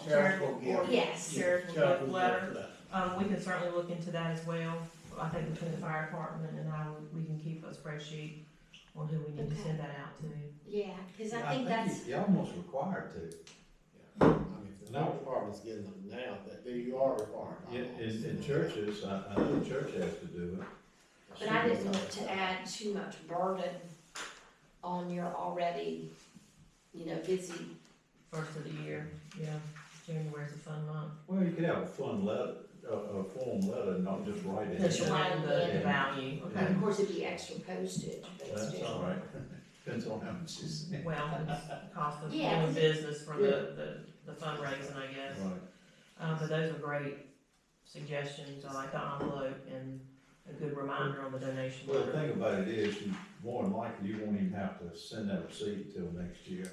Charitable gift. Yes. Charitable Charitable gift letter. gift for that. We can certainly look into that as well. I think between the fire department and we can keep a spreadsheet on who we need to Okay. send that out to. Yeah, cause Yeah, I think that's, you're almost required to. I mean, if the fire department's getting them now, that you are required. In churches, I know the church has to do it. but I didn't want to add too much burden on your already, busy. First of the year, yeah, January's a fun month. Well, you could have a fun letter, a form letter, not just write it. Just Just showing write the in. value, And okay. of course, it'd be extra postage, but That's still. all right. Depends on how much you spend. Well, it's cost of Yeah. doing business for the fundraising, I guess. Right. But those are great suggestions. I like the envelope and a good reminder on the donation Well, the letter. thing about it is, you, more than likely, you won't even have to send that receipt till next year.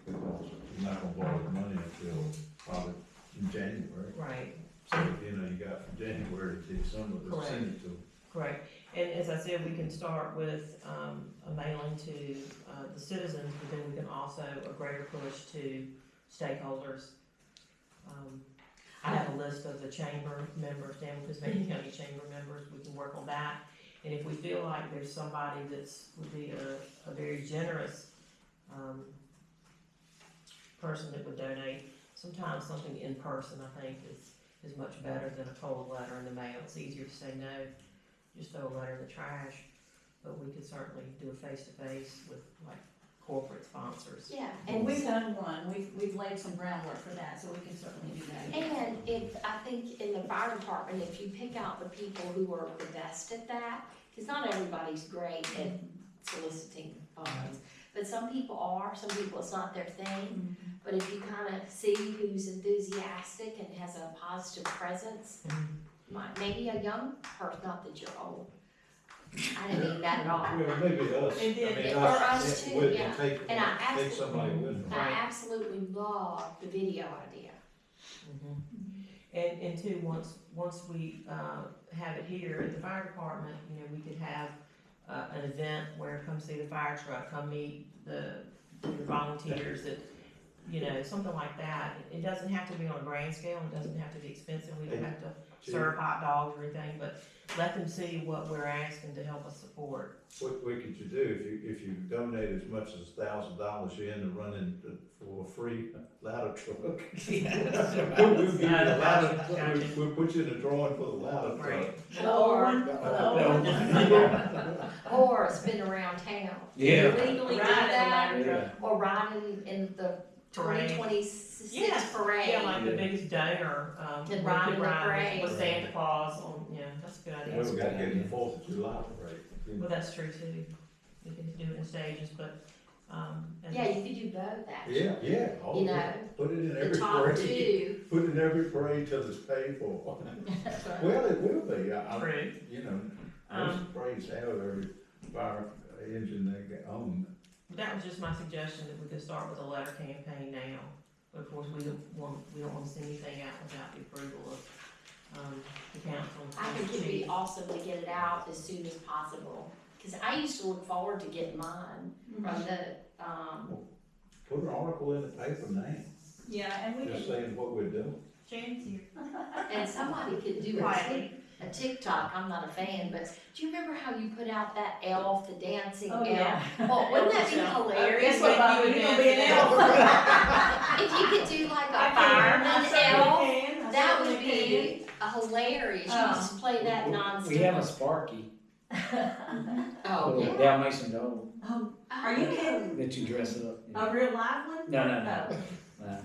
Because you're not gonna borrow the money until probably in January. Right, So, you got from January to December to send it to them. correct. And as I said, we can start with, a mailing to, the citizens, but then we can also, a greater push to stakeholders. I have a list of the chamber members, Danville, Pennsylvania County Chamber members, we can work on that. And if we feel like there's somebody would be a very generous, person that would donate, sometimes something in person, I think, is much better than a cold letter in the mail. It's easier to say no, just throw a letter in the trash, but we could certainly do a face-to-face with like corporate sponsors. Yeah, And and we've done one, we've laid some groundwork for that, so we can certainly do that. And I think in the fire department, if you pick out the people who are the best at that, because not everybody's great at soliciting funds, but some people are, some people it's not their thing. But if you kind of see who's enthusiastic and has a positive presence, maybe a young person, not that you're old. I didn't mean that at all. Well, maybe us. And then- I mean, Or us too, with- yeah. Take, And I take somebody with them. I absolutely love the video idea. And two, once we, have it here at the fire department, we could have, an event where come see the fire truck, come meet the volunteers that, something like that. It doesn't have to be on a grand scale, it doesn't have to be expensive, we don't have to serve hot dogs or anything, but let them see what we're asking to help us support. What could you do, if you donate as much as $1,000, you end up running for a free ladder truck? We'll give you the ladder, we'll put you in the drawing for the ladder truck. Right. The old one, Or spin around town. Yeah. Legally do Ride that, in the Yeah. or ride in the Parade. 2026 Yeah. parade. Yeah, like the biggest donor, we And ride could in the ride parade. with Santa Claus on, that's a good idea. Well, we gotta get the 4th of July parade. Well, that's true too. We can do it in stages, but, as Yeah, you could do both actually. Yeah, oh, You yeah. know, Put it in the every top parade, two. put it in every parade till it's paid for. That's right. Well, it will be, true. most parades have every fire engine they own. That was just my suggestion, that we could start with a letter campaign now. But of course, we don't want to send anything out without the approval of, the council. I think it'd be awesome to get it out as soon as possible, cause I used to look forward to getting mine from the, Put an article in the paper now, Yeah, and we just did, saying what we're doing. Jan's here. and somebody could do Quietly. a TikTok, I'm not a fan, but do you remember how you put out that elf, the dancing oh, elf? yeah. Well, wouldn't that be hilarious? Guess what, Bob, you're gonna be an elf. If you could do like I a can, I fireman certainly elf, can, I that would certainly can do. be hilarious, you just play that nonstop. We have a Sparky, Oh, little yeah. Dalmatian dog Oh, are you kidding? that you dress up. A real live one? No, no, no. Oh. No.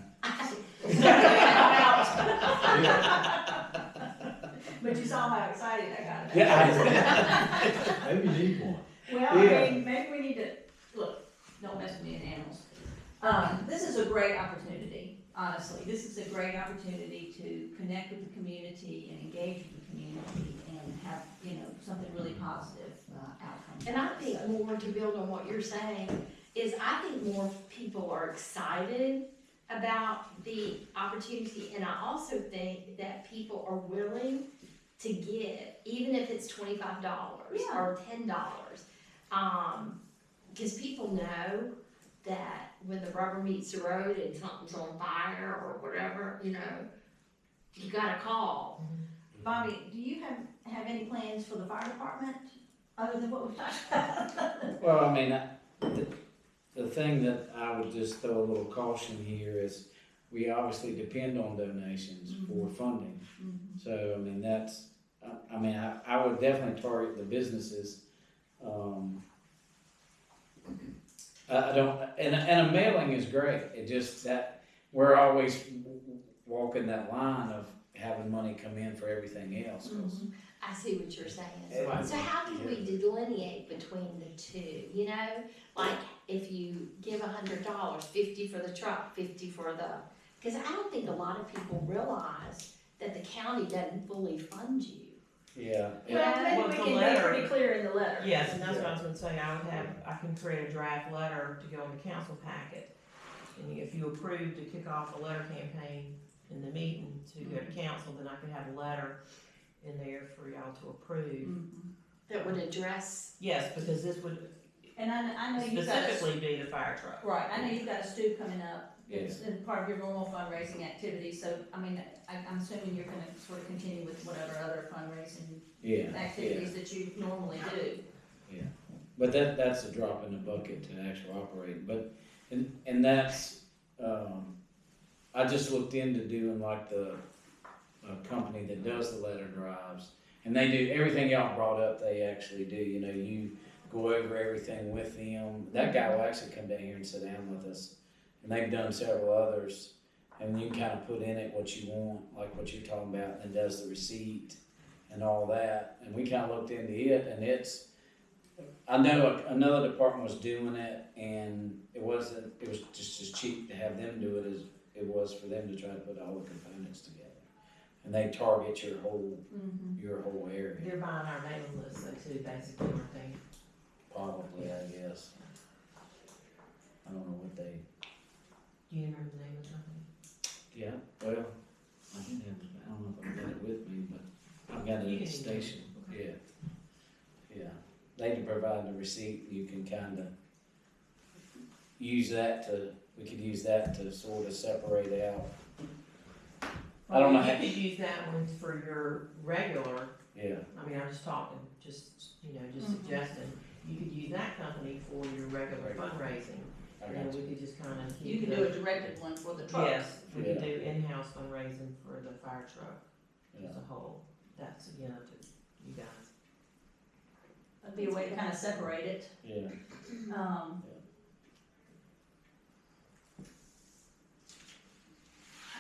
But you saw how excited I got about it. Yeah, Maybe you need one. Well, Yeah. I mean, maybe we need to, look, don't mess with me and animals. This is a great opportunity, honestly. This is a great opportunity to connect with the community and engage with the community and have, something really positive outcome. And I think more to build on what you're saying is I think more people are excited about the opportunity, and I also think that people are willing to give, even if it's $25 Yeah. or $10. Because people know that when the rubber meets the road and something's on fire or whatever, you know, you gotta call. Bobby, do you have any plans for the fire department, other than what we talked about? Well, I mean, the thing that I would just throw a little caution here is we obviously depend on donations for funding. So, I mean, I would definitely target the businesses. I don't, and a mailing is great, it just that, we're always walking that line of having money come in for everything else. 'Cause I see what you're saying. Right. So how can we delineate between the two, you know? Like, if you give $100, 50 for the truck, 50 for the, because I don't think a lot of people realize that the county doesn't fully fund you. Yeah. Well, maybe Well, we the can be letter- pretty clear in the letter. Yes, and that's what I was gonna say, I can create a draft letter to go in the council packet. And if you approve to kick off a letter campaign in the meeting to go to council, then I could have a letter in there for y'all to approve. That would address, Yes, because this would And I know you've got, specifically be the fire truck. right, I know you've got a stoop coming up. Yeah. It's in part of your normal fundraising activity, so, I mean, I'm assuming you're gonna sort of continue with whatever other fundraising Yeah. activities that you normally do. But that's a drop in the bucket to actually operate, but, and that's, I just looked into doing like the, company that does the letter drives, and they do, everything y'all brought up, they actually do, you know, you go over everything with them, that guy will actually come down here and sit down with us, and they've done several others, and you kind of put in it what you want, like what you're talking about, and does the receipt and all that, and we kind of looked into it, and it's, I know another department was doing it, and it was just as cheap to have them do it as it was for them to try to put all the components together. And they target your whole area, They're buying our mailing list though too, basically, aren't they? probably, I guess. I don't know what they, Do you remember the name of the company? yeah, well, I didn't have, I don't know if I've got it with me, but I've got it You at the can email it. station, yeah. They can provide the receipt, you can kinda use that to, we could use that to sort of separate out, I don't know how- You could use that one for your regular, yeah. I mean, I'm just talking, just suggesting, you could use that company for your regular fundraising. I And then got you. we could just kinda keep. You can do a directed one for the truck. Yes, we could Yeah. do in-house fundraising for the fire truck Yeah. as a whole, that's, to you guys. That'd be a way to kind of separate it. Yeah,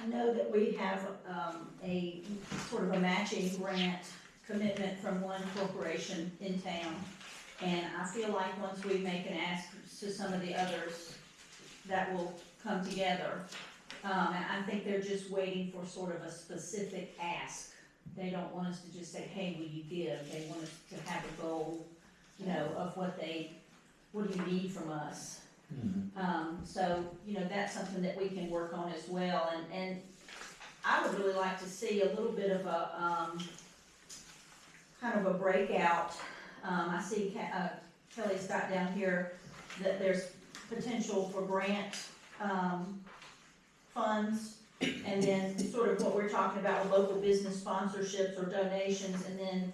I know that we have, a sort of a matching grant commitment from one corporation in town. And I feel like once we make an ask to some of the others, that will come together. And I think they're just waiting for sort of a specific ask. They don't want us to just say, hey, will you give? They want us to have a goal, of what do you need from us? So, that's something that we can work on as well, and I would really like to see a little bit of a, kind of a breakout. I see Kelly's got down here that there's potential for grant, funds, and then sort of what we're talking about with local business sponsorships or donations, and then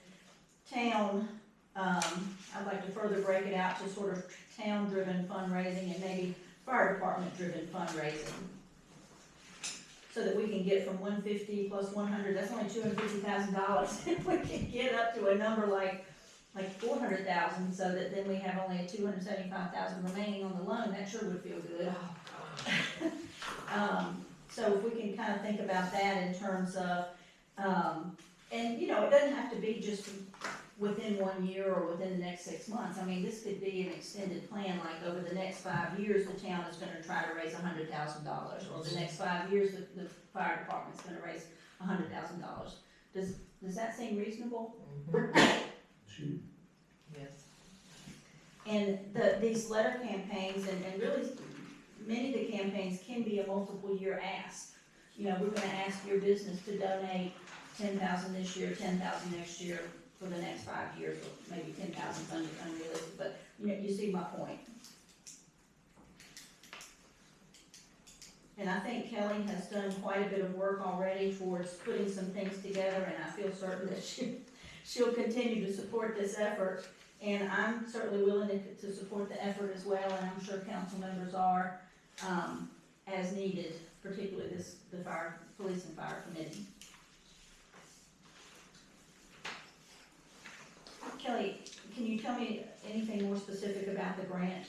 town, I'd like to further break it out to sort of town-driven fundraising and maybe fire department-driven fundraising. So that we can get from 150 plus 100, that's only $250,000. If we can get up to a number like 400,000, so that then we have only a 275,000 remaining on the loan, that sure would feel good. So if we can kind of think about that in terms of, and it doesn't have to be just within 1 year or within the next 6 months. I mean, this could be an extended plan, like over the next 5 years, the town is gonna try to raise $100,000, or the next 5 years, the fire department's gonna raise $100,000. Does that seem reasonable? Yes. And these letter campaigns, and really, many of the campaigns can be a multiple year ask. We're gonna ask your business to donate 10,000 this year, 10,000 next year, for the next 5 years, or maybe 10,000 is unrealistic, but, you see my point. And I think Kelly has done quite a bit of work already towards putting some things together, and I feel certain that she'll continue to support this effort. And I'm certainly willing to support the effort as well, and I'm sure council members are, as needed, particularly the police and fire committee. Kelly, can you tell me anything more specific about the grant